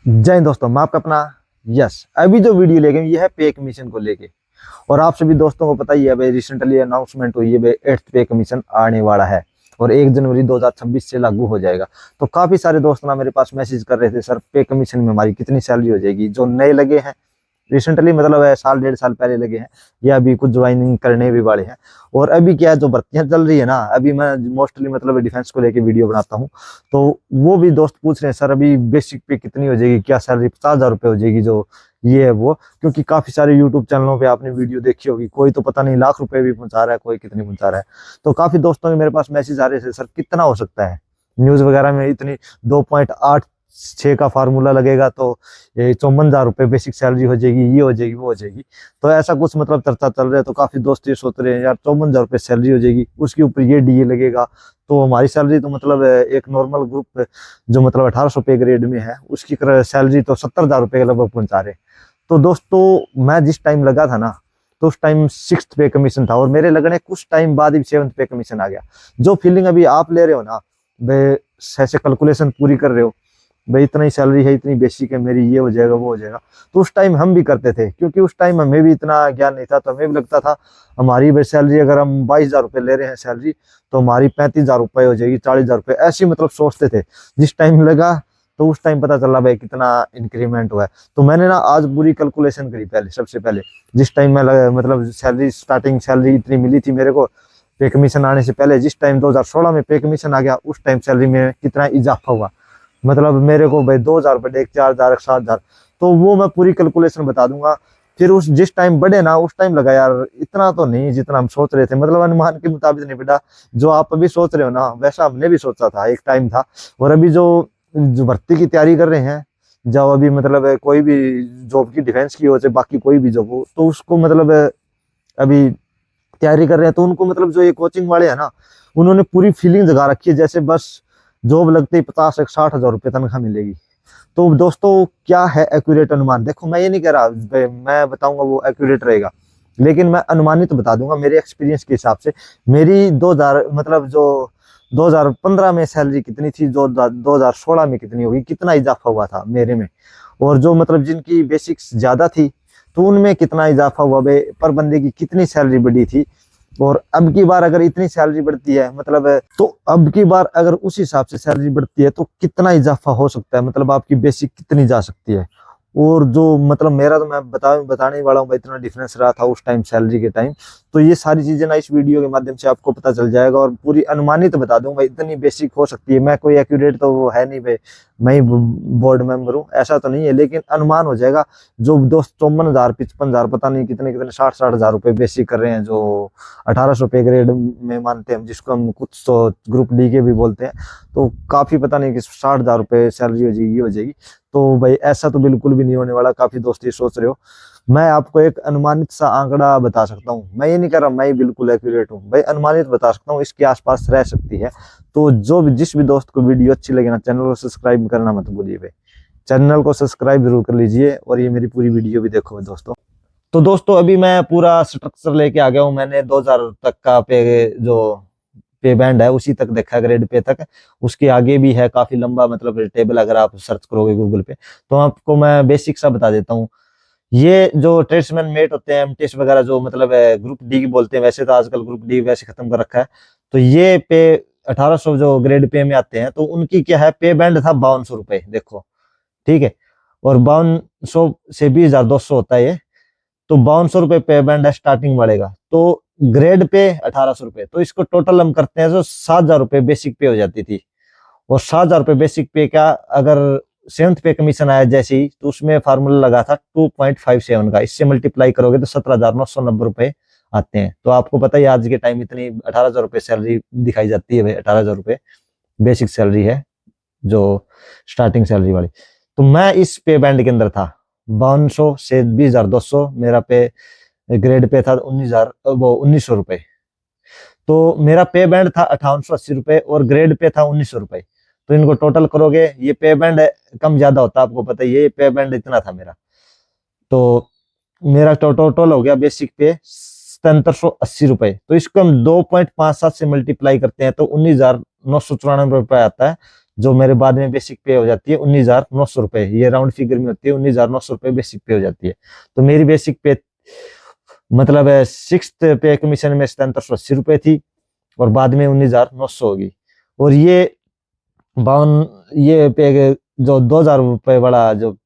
जय हिंद दोस्तों, मैं आपका अपना यस। अभी जो वीडियो लेके ये है पे कमीशन को लेके। और आप सभी दोस्तों को पता ही है भाई, रिसेंटली अनाउंसमेंट हुई है भाई, 8th पे कमीशन आने वाला है और 1 जनवरी 2026 से लागू हो जाएगा। तो काफी सारे दोस्त ना मेरे पास मैसेज कर रहे थे, सर पे कमीशन में हमारी कितनी सैलरी हो जाएगी। जो नए लगे हैं रिसेंटली, मतलब है साल 1.5 साल पहले लगे हैं या अभी कुछ ज्वाइनिंग करने भी वाले हैं। और अभी क्या है, जो भर्तियां चल रही है ना, अभी मैं मोस्टली मतलब डिफेंस को लेके वीडियो बनाता हूँ, तो वो भी दोस्त पूछ रहे हैं, सर अभी बेसिक पे कितनी हो जाएगी, क्या सैलरी 50,000 रुपये हो जाएगी जो ये है वो। क्योंकि काफी सारे यूट्यूब चैनलों पे आपने वीडियो देखी होगी, कोई तो पता नहीं लाख रुपए भी पहुंचा रहा है, कोई कितनी पहुंचा रहा है। तो काफी दोस्तों के मेरे पास मैसेज आ रहे थे, सर कितना हो सकता है, न्यूज वगैरह में इतनी 2.86 का फार्मूला लगेगा तो ये 54,000 रुपये बेसिक सैलरी हो जाएगी, ये हो जाएगी वो हो जाएगी। तो ऐसा कुछ मतलब चर्चा चल रहा है। तो काफी दोस्त ये सोच रहे हैं, यार 54,000 रुपये सैलरी हो जाएगी, उसके ऊपर ये डीए लगेगा, तो हमारी सैलरी तो मतलब एक नॉर्मल ग्रुप जो मतलब 1800 पे ग्रेड में है उसकी सैलरी तो 70,000 रुपये के लगभग पहुंचा रहे। तो दोस्तों मैं जिस टाइम लगा था ना, तो उस टाइम 6th पे कमीशन था और मेरे लगने कुछ टाइम बाद ही 7th पे कमीशन आ गया। जो फीलिंग अभी आप ले रहे हो ना, वे ऐसे कैलकुलेशन पूरी कर रहे हो, भाई इतना ही सैलरी है, इतनी बेसिक है मेरी, ये हो जाएगा वो हो जाएगा, तो उस टाइम हम भी करते थे। क्योंकि उस टाइम हमें भी इतना ज्ञान नहीं था, तो हमें भी लगता था हमारी भाई सैलरी अगर हम 22,000 रुपये ले रहे हैं सैलरी, तो हमारी 35,000 रुपये हो जाएगी, 40,000 रुपये, ऐसी मतलब सोचते थे। जिस टाइम लगा तो उस टाइम पता चला भाई कितना इंक्रीमेंट हुआ है। तो मैंने ना आज पूरी कैलकुलेशन करी पहले, सबसे पहले जिस टाइम मैं मतलब सैलरी स्टार्टिंग सैलरी इतनी मिली थी मेरे को पे कमीशन आने से पहले, जिस टाइम 2016 में पे कमीशन आ गया, उस टाइम सैलरी में कितना इजाफा हुआ। मतलब मेरे को भाई 2,000 रुपये, 4,000, 7,000, तो वो मैं पूरी कैलकुलेशन बता दूंगा। फिर उस जिस टाइम बढ़े ना, उस टाइम लगा यार इतना तो नहीं जितना हम सोच रहे थे, मतलब अनुमान के मुताबिक नहीं बेटा। जो आप अभी सोच रहे हो ना, वैसा हमने भी सोचा था, एक टाइम था। और अभी जो भर्ती की तैयारी कर रहे हैं, जो अभी मतलब कोई भी जॉब की, डिफेंस की हो चाहे बाकी कोई भी जॉब हो, तो उसको मतलब अभी तैयारी कर रहे हैं, तो उनको मतलब जो ये कोचिंग वाले हैं ना, उन्होंने पूरी फीलिंग जगा रखी है जैसे बस जॉब लगते ही 50 से 60 हजार रुपये तनख्वाह मिलेगी। तो दोस्तों क्या है एक्यूरेट अनुमान, देखो मैं ये नहीं कह रहा मैं बताऊंगा वो एक्यूरेट रहेगा, लेकिन मैं अनुमानित बता दूंगा मेरे एक्सपीरियंस के हिसाब से। मेरी 2000 मतलब जो 2015 में सैलरी कितनी थी, जो 2016 में कितनी होगी, कितना इजाफा हुआ था मेरे में। और जो मतलब जिनकी बेसिक्स ज्यादा थी, तो उनमें कितना इजाफा हुआ भाई, पर बंदे की कितनी सैलरी बढ़ी थी। और अब की बार अगर इतनी सैलरी बढ़ती है, मतलब तो अब की बार अगर उस हिसाब से सैलरी बढ़ती है तो कितना इजाफा हो सकता है, मतलब आपकी बेसिक कितनी जा सकती है। और जो मतलब मेरा तो मैं बताने वाला हूँ भाई, इतना डिफरेंस रहा था उस टाइम सैलरी के टाइम। तो ये सारी चीजें ना इस वीडियो के माध्यम से आपको पता चल जाएगा और पूरी अनुमानित बता दूंगा, इतनी बेसिक हो सकती है। मैं कोई एक्यूरेट तो वो है नहीं भाई, मैं ही बोर्ड मेंबर हूँ, ऐसा तो नहीं है, लेकिन अनुमान हो जाएगा। जो दोस्त 54,000, 55,000, पता नहीं कितने कितने 60-60 हजार रुपये बेसिक कर रहे हैं, जो 1800 पे ग्रेड में मानते हैं, जिसको हम कुछ तो ग्रुप डी के भी बोलते हैं, तो काफी पता नहीं कि 60,000 रुपये सैलरी हो जाएगी, हो जाएगी। तो भाई ऐसा तो बिल्कुल भी नहीं होने वाला, काफी दोस्त ये सोच रहे हो। मैं आपको एक अनुमानित सा आंकड़ा बता सकता हूँ, मैं ये नहीं कह रहा मैं बिल्कुल एक्यूरेट हूँ भाई, अनुमानित बता सकता हूँ, इसके आसपास रह सकती है। तो जो भी जिस भी दोस्त को वीडियो अच्छी लगे ना, चैनल को सब्सक्राइब करना मत भूलिए भाई, चैनल को सब्सक्राइब जरूर कर लीजिए और ये मेरी पूरी वीडियो भी देखो दोस्तों। तो दोस्तों अभी मैं पूरा स्ट्रक्चर लेके आ गया हूँ, मैंने 2,000 तक का जो पे बैंड है उसी तक देखा है, ग्रेड पे तक। उसके आगे भी है काफी लंबा मतलब टेबल, अगर आप सर्च करोगे गूगल पे। तो आपको मैं बेसिक सा बता देता हूँ। ये जो ट्रेड्समैन मेट होते हैं, एमटीएस वगैरह, जो मतलब ग्रुप डी बोलते हैं, वैसे तो आजकल ग्रुप डी वैसे खत्म कर रखा है। तो ये पे 1800 जो ग्रेड पे में आते हैं, तो उनकी क्या है, पे बैंड था 5200 रुपये, देखो ठीक है। और 5200 से 20,200 होता है ये। तो 5200 रुपये पे बैंड है, स्टार्टिंग बढ़ेगा। तो ग्रेड पे 1800 रुपये, तो इसको टोटल हम करते हैं तो 7,000 रुपये बेसिक पे हो जाती थी। और 7,000 रुपये बेसिक पे का अगर 7th पे कमीशन आया जैसे ही, तो उसमें फार्मूला लगा था 2.57 का, इससे मल्टीप्लाई करोगे तो 17,990 रुपये आते हैं। तो आपको पता ही आज के टाइम इतनी 18,000 रुपये सैलरी दिखाई जाती है भाई, 18,000 रुपये बेसिक सैलरी है, जो स्टार्टिंग सैलरी वाली। तो मैं इस पे बैंड के अंदर था, 5200 से 20,200 मेरा पे ग्रेड पे था, 19,000 वो 1,900 रुपये। तो मेरा पे बैंड था 5880 रुपये और ग्रेड पे था 1,900 रुपये। तो इनको टोटल करोगे, ये पे बैंड कम ज्यादा होता है, आपको पता ही है, ये पे बैंड इतना था मेरा। तो मेरा टोटल हो गया बेसिक पे 7780 रुपये। तो इसको हम 2.57 से मल्टीप्लाई करते हैं तो 19,994 रुपये आता है, जो मेरे बाद में बेसिक पे हो जाती है 19,900 रुपए, ये राउंड फिगर में होती है 19,900 रुपए बेसिक पे हो जाती है। तो मेरी बेसिक पे मतलब सिक्स पे कमीशन में 7780 रुपए थी और बाद में 19,900 होगी। और ये 52 ये पे जो 2,000 रुपए वाला जो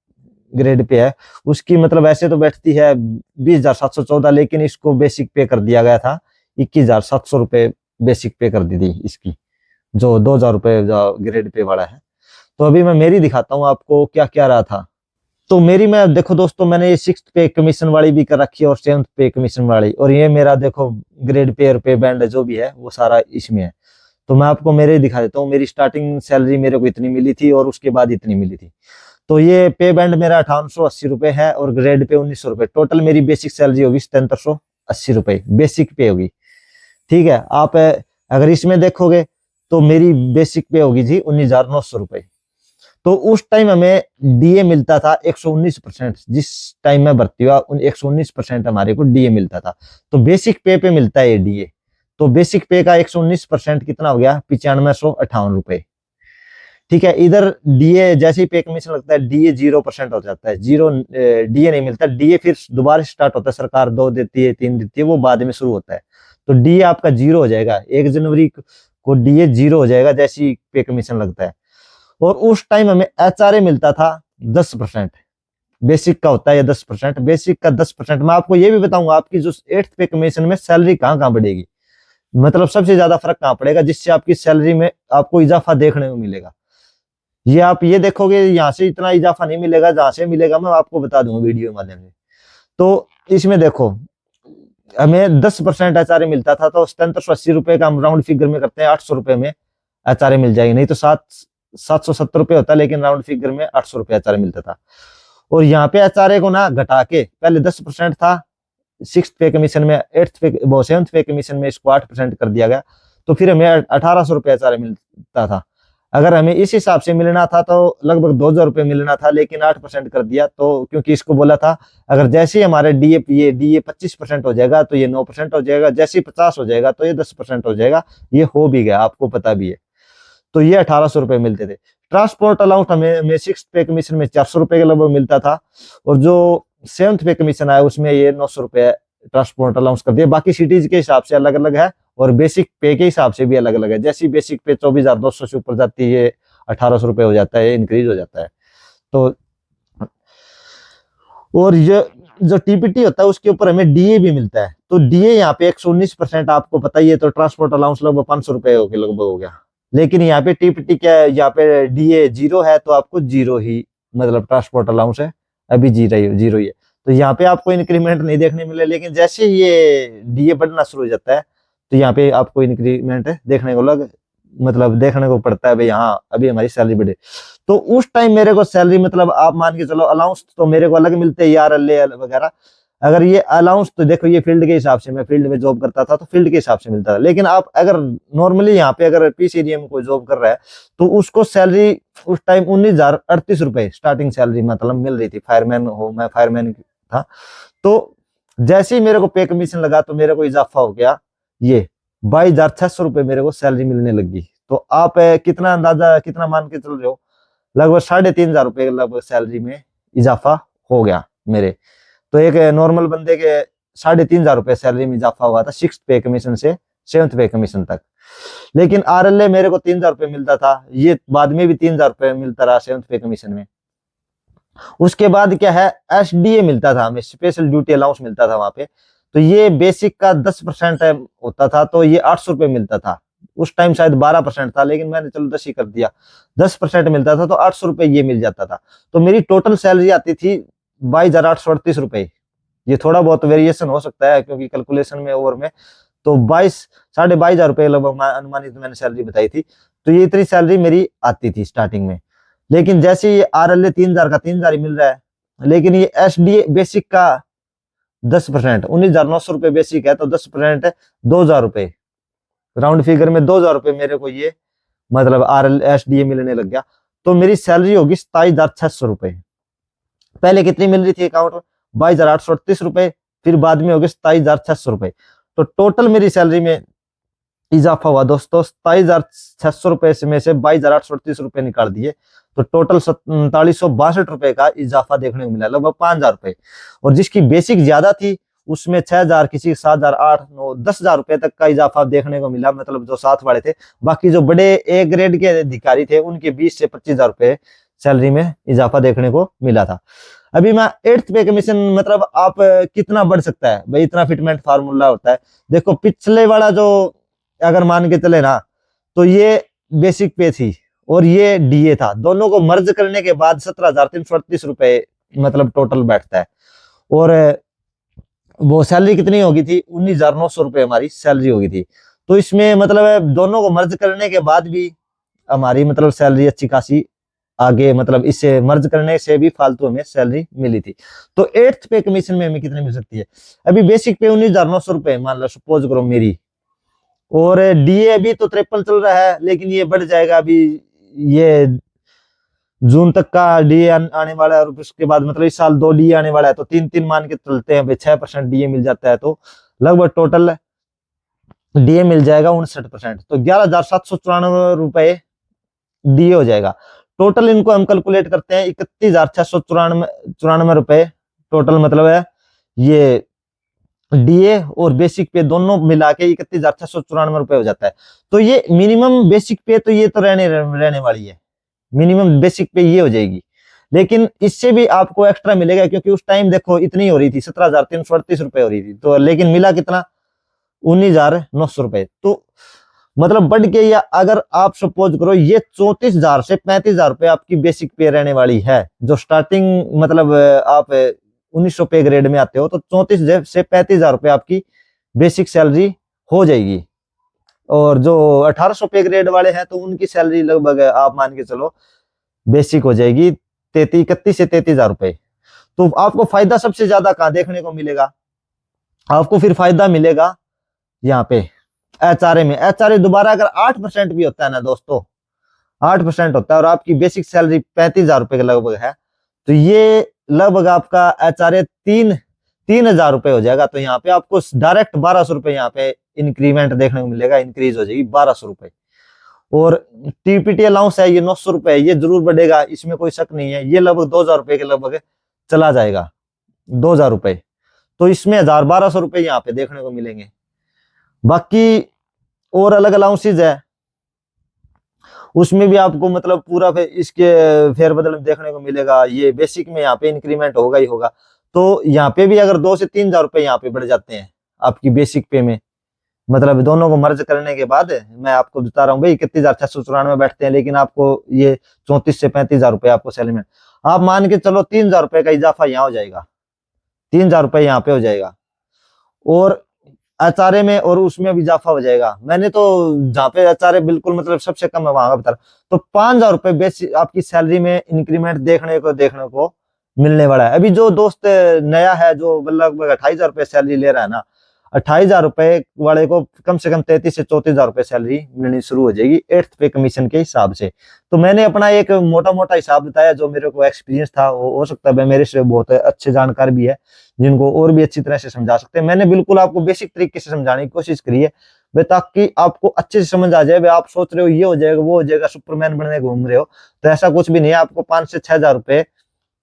ग्रेड पे है उसकी मतलब ऐसे तो बैठती है 20,714, लेकिन इसको बेसिक पे कर दिया गया था 21,700 रुपए बेसिक पे कर दी थी इसकी, जो 2,000 रुपए जो ग्रेड पे वाला है। तो अभी मैं मेरी दिखाता हूँ आपको क्या क्या रहा था। तो मेरी मैं देखो दोस्तों, मैंने ये 6th पे कमीशन वाली भी कर रखी है और 7th पे कमीशन वाली, और ये मेरा देखो ग्रेड पे और पे बैंड जो भी है वो सारा इसमें है। तो मैं आपको मेरे दिखा देता हूँ। मेरी स्टार्टिंग सैलरी मेरे को इतनी मिली थी और उसके बाद इतनी मिली थी। तो ये पे बैंड मेरा 5880 रुपए है और ग्रेड पे 1900 रुपए। टोटल मेरी बेसिक सैलरी होगी 7780 रुपए बेसिक पे होगी। ठीक है, आप अगर इसमें देखोगे तो मेरी बेसिक पे होगी जी 19,900 रुपए। तो उस टाइम हमें डीए मिलता था 119%। जिस टाइम में भर्ती हुआ 119% हमारे को डीए मिलता था। तो बेसिक पे मिलता है ये डीए। तो बेसिक पे का 119% कितना हो गया, 9558 रुपए। ठीक है, इधर डीए जैसे ही पे कमीशन लगता है डीए 0% हो जाता है, जीरो डीए नहीं मिलता। डीए फिर दोबारा स्टार्ट होता है, सरकार 2 देती है 3 देती है, वो बाद में शुरू होता है। तो डीए आपका 0 हो जाएगा 1 जनवरी को, डीए 0 हो जाएगा जैसे ही पे कमीशन लगता है। और उस टाइम हमें एचआरए मिलता था 10%। बेसिक का होता है 10%, बेसिक का 10%। मैं आपको ये भी बताऊंगा आपकी जो 8th पे कमीशन में सैलरी कहाँ कहाँ बढ़ेगी, मतलब सबसे ज्यादा फर्क कहाँ पड़ेगा जिससे आपकी सैलरी में आपको इजाफा देखने को मिलेगा। ये आप ये देखोगे यहाँ से इतना इजाफा नहीं मिलेगा, जहां से मिलेगा मैं आपको बता दूंगा वीडियो के माध्यम से। तो इसमें देखो हमें 10% एचआरए मिलता था, तो 7780 रुपए का हम राउंड फिगर में करते हैं 800 रुपए में एचआरए मिल जाएगी, नहीं तो 770 रुपए होता है, लेकिन राउंड फिगर में 800 रुपए एचआरए मिलता था। और यहाँ पे एचआरए को ना घटा के पहले 10% था 6th पे कमीशन में, 8th पे वो 7th पे कमीशन में इसको 8% कर दिया गया। तो फिर हमें 1800 रुपए एचआरए मिलता था। अगर हमें इस हिसाब से मिलना था तो लगभग 2,000 रुपए मिलना था, लेकिन 8% कर दिया। तो क्योंकि इसको बोला था अगर जैसे ही हमारे डीए 25% हो जाएगा तो ये 9% हो जाएगा, जैसे ही 50 हो जाएगा तो ये 10% हो जाएगा। ये हो भी गया, आपको पता भी है। तो ये 1800 रुपए मिलते थे। ट्रांसपोर्ट अलाउंस हमें 6th पे कमीशन में 400 रुपए के लगभग मिलता था, और जो 7th पे कमीशन आया उसमें ये 900 रुपए ट्रांसपोर्ट अलाउंस कर दिया। बाकी सिटीज के हिसाब से अलग अलग है और बेसिक पे के हिसाब से भी अलग अलग है। जैसी बेसिक पे 24,200 से ऊपर जाती है 1800 रुपए हो जाता है, इंक्रीज हो जाता है। तो और ये जो टीपीटी होता है उसके ऊपर हमें डीए भी मिलता है। तो डीए यहाँ पे 119% आपको पता ही है, तो ट्रांसपोर्ट अलाउंस लगभग 500 रुपए हो गए लगभग हो गया। लेकिन यहाँ पे टीपीटी क्या है, यहाँ पे डीए 0 है तो आपको 0 ही मतलब ट्रांसपोर्ट अलाउंस है, अभी 0 ही है। तो यहाँ पे आपको इंक्रीमेंट नहीं देखने मिले, लेकिन जैसे ये डीए बढ़ना शुरू हो जाता है तो यहाँ पे आपको इंक्रीमेंट देखने को मतलब देखने को पड़ता है भाई हाँ अभी हमारी सैलरी बढ़े। तो उस टाइम मेरे को सैलरी मतलब आप मान के चलो अलाउंस तो मेरे को अलग मिलते हैं यार अल्ले वगैरह। अगर ये अलाउंस तो देखो ये फील्ड के हिसाब से, मैं फील्ड में जॉब करता था तो फील्ड के हिसाब से मिलता था। लेकिन आप अगर नॉर्मली यहाँ पे अगर पीस एरिया में कोई जॉब कर रहा है तो उसको सैलरी उस टाइम 19,038 रुपए स्टार्टिंग सैलरी मतलब मिल रही थी। फायरमैन हो, मैं फायरमैन था। तो जैसे ही मेरे को पे कमीशन लगा तो मेरे को इजाफा हो गया, ये 22,600 रुपए मेरे को सैलरी मिलने लगी। तो आप कितना अंदाजा कितना मान के चल रहे हो, लगभग 3,500 रुपए लगभग सैलरी में इजाफा हो गया मेरे। तो एक नॉर्मल बंदे के 3,500 रुपए सैलरी में इजाफा हुआ था 6th पे कमीशन से 7th पे कमीशन तक। लेकिन आरएलए मेरे को 3,000 रुपए मिलता था, ये बाद में भी 3,000 रुपए मिलता रहा 7th पे कमीशन में। उसके बाद क्या है, एसडीए मिलता था हमें, स्पेशल ड्यूटी अलाउंस मिलता था वहां पे। तो ये बेसिक का 10% होता था, तो ये 800 रुपए मिलता था। उस टाइम शायद 12% था, लेकिन मैंने चलो 10 ही कर दिया। 10% मिलता था तो 800 रुपए ये मिल जाता था। तो मेरी टोटल सैलरी आती थी 22,838 रुपए। ये थोड़ा बहुत वेरिएशन हो सकता है क्योंकि कैलकुलेशन में ओवर में। तो 22,500 रुपए लगभग अनुमानित मैंने सैलरी बताई थी। तो ये इतनी सैलरी मेरी आती थी स्टार्टिंग में। लेकिन जैसे ये आरएलए 3,000 का 3,000 ही मिल रहा है, लेकिन ये एसडीए बेसिक का 10%, 19,900 रुपए बेसिक है तो 10% है 2,000 रुपए। राउंड फिगर में 2,000 रुपए मेरे को ये मतलब आरएल एसडीए मिलने लग गया। तो मेरी सैलरी होगी 27,600 रुपए। पहले कितनी मिल रही थी अकाउंट में, 22,838 रुपए, फिर बाद में होगी 27,600 रुपए। तो टोटल मेरी सैलरी में इजाफा हुआ दोस्तों 27,600 रुपए में से 22,838 रुपए निकाल दिए, तो टोटल 4762 रुपए का इजाफा देखने को मिला, लगभग 5,000 रुपए। और जिसकी बेसिक ज्यादा थी उसमें 6,000, किसी 7,000, 8, 9, 10,000 रुपए तक का इजाफा देखने को मिला, मतलब जो साथ वाले थे। बाकी जो बड़े ए ग्रेड के अधिकारी थे उनके 20 से 25,000 रुपए सैलरी में इजाफा देखने को मिला था। अभी मैं 8th पे कमीशन मतलब आप कितना बढ़ सकता है भाई, इतना फिटमेंट फार्मूला होता है। देखो पिछले वाला जो अगर मान के चले ना, तो ये बेसिक पे थी और ये डीए था, दोनों को मर्ज करने के बाद 17,338 रुपए मतलब टोटल बैठता है। और वो सैलरी कितनी होगी थी, 19,900 रुपए हमारी सैलरी होगी थी। तो इसमें मतलब दोनों को मर्ज करने के बाद भी हमारी मतलब सैलरी अच्छी खासी आगे, मतलब इससे मर्ज करने से भी फालतू हमें सैलरी मिली थी। तो 8th पे कमीशन में हमें कितनी मिल सकती है, अभी बेसिक पे 19,900 रुपए मान लो सपोज करो मेरी, और डीए अभी तो 53 चल रहा है, लेकिन ये बढ़ जाएगा अभी, ये जून तक का डीए आने वाला है, और उसके बाद मतलब इस साल 2 डीए आने वाला है, तो 3-3 मान के चलते हैं भाई, 6% डीए मिल जाता है, तो लगभग टोटल डीए मिल जाएगा 59%, तो 11,794 रुपए डीए हो जाएगा। टोटल इनको हम कैलकुलेट करते हैं 31,694 रुपए टोटल, मतलब है ये डीए और बेसिक पे दोनों मिला के 31,694 रुपए हो जाता है। तो ये मिनिमम बेसिक पे तो ये तो रहने वाली है, मिनिमम बेसिक पे ये हो जाएगी, लेकिन इससे भी आपको एक्स्ट्रा मिलेगा, क्योंकि उस टाइम देखो इतनी हो रही थी 17,338 रुपए हो रही थी, तो लेकिन मिला कितना, 19,900 रुपए। तो मतलब बढ़ के, या अगर आप सपोज करो ये 34,000 से 35,000 रुपए आपकी बेसिक पे रहने वाली है, जो स्टार्टिंग मतलब आप 1900 पे ग्रेड में आते हो, तो 34 से 35,000 रुपए आपकी बेसिक सैलरी हो जाएगी। और जो 1800 पे ग्रेड वाले हैं तो उनकी सैलरी लगभग आप मान के चलो बेसिक हो जाएगी 31 से 33,000 रुपए। तो आपको फायदा सबसे ज्यादा कहाँ देखने को मिलेगा, आपको फिर फायदा मिलेगा यहाँ पे एचआरए में। एचआरए दोबारा अगर 8% भी होता है ना दोस्तों, 8% होता है और आपकी बेसिक सैलरी 35,000 रुपए के लगभग है, तो ये लगभग आपका एचआरए 3,000 रुपए हो जाएगा। तो यहाँ पे आपको डायरेक्ट 1,200 रुपए यहाँ पे इंक्रीमेंट देखने को मिलेगा, इंक्रीज हो जाएगी 1,200 रुपए। और टीपीटी अलाउंस है ये 900 रुपए, ये जरूर बढ़ेगा, इसमें कोई शक नहीं है, ये लगभग 2,000 रुपए के लगभग चला जाएगा, 2,000 रुपए। तो इसमें 1,000-1,200 रुपए यहाँ पे देखने को मिलेंगे। बाकी और अलग अलाउंसेज है, उसमें भी आपको मतलब पूरा इसके फेरबदल देखने को मिलेगा, ये बेसिक में यहाँ पे इंक्रीमेंट होगा ही होगा। तो यहाँ पे भी अगर 2 से 3,000 रुपए यहाँ पे बढ़ जाते हैं आपकी बेसिक पे में, मतलब दोनों को मर्ज करने के बाद, मैं आपको बता रहा हूँ भाई 31,694 बैठते हैं, लेकिन आपको ये 34 से 35,000 रुपए आपको सैलरी में, आप मान के चलो 3,000 रुपए का इजाफा यहाँ हो जाएगा, 3,000 रुपए यहाँ पे हो जाएगा, और एचआरए में और उसमें भी इजाफा हो जाएगा। मैंने तो जहाँ पे एचआरए बिल्कुल मतलब सबसे कम है वहां का बता रहा, तो 5,000 रुपए बेसिक आपकी सैलरी में इंक्रीमेंट देखने को मिलने वाला है। अभी जो दोस्त नया है जो लगभग 28,000 रुपए सैलरी ले रहा है ना, 28,000 रुपए वाले को कम से कम 33 से 34,000 रुपए सैलरी मिलनी शुरू हो जाएगी 8th पे कमीशन के हिसाब से। तो मैंने अपना एक मोटा मोटा हिसाब बताया, जो मेरे को एक्सपीरियंस था, हो सकता है मेरे से बहुत अच्छे जानकार भी है जिनको और भी अच्छी तरह से समझा सकते हैं। मैंने बिल्कुल आपको बेसिक तरीके से समझाने की कोशिश करी है भाई, ताकि आपको अच्छे से समझ आ जाए। भाई आप सोच रहे हो ये हो जाएगा वो हो जाएगा, सुपरमैन बनने घूम रहे हो, तो ऐसा कुछ भी नहीं है। आपको 5 से 6,000 रुपए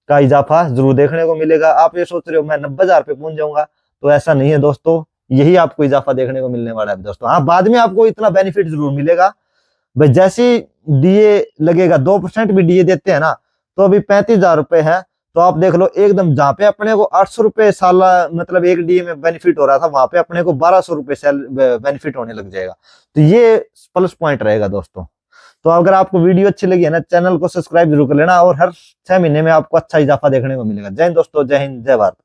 का इजाफा जरूर देखने को मिलेगा। आप ये सोच रहे हो मैं 90,000 रुपए पहुंच जाऊंगा, तो ऐसा नहीं है दोस्तों, यही आपको इजाफा देखने को मिलने वाला है दोस्तों। हाँ, बाद में आपको इतना बेनिफिट जरूर मिलेगा भाई, जैसे डीए लगेगा, 2% भी डीए देते हैं ना, तो अभी 35,000 रुपए है, तो आप देख लो एकदम जहाँ पे अपने को 800 रुपए साल मतलब एक डीए में बेनिफिट हो रहा था, वहां पे अपने को 1,200 रुपए बेनिफिट होने लग जाएगा। तो ये प्लस पॉइंट रहेगा दोस्तों। तो अगर आपको वीडियो अच्छी लगी है ना, चैनल को सब्सक्राइब जरूर कर लेना, और हर 6 महीने में आपको अच्छा इजाफा देखने को मिलेगा। जय हिंद दोस्तों, जय हिंद, जय भारत।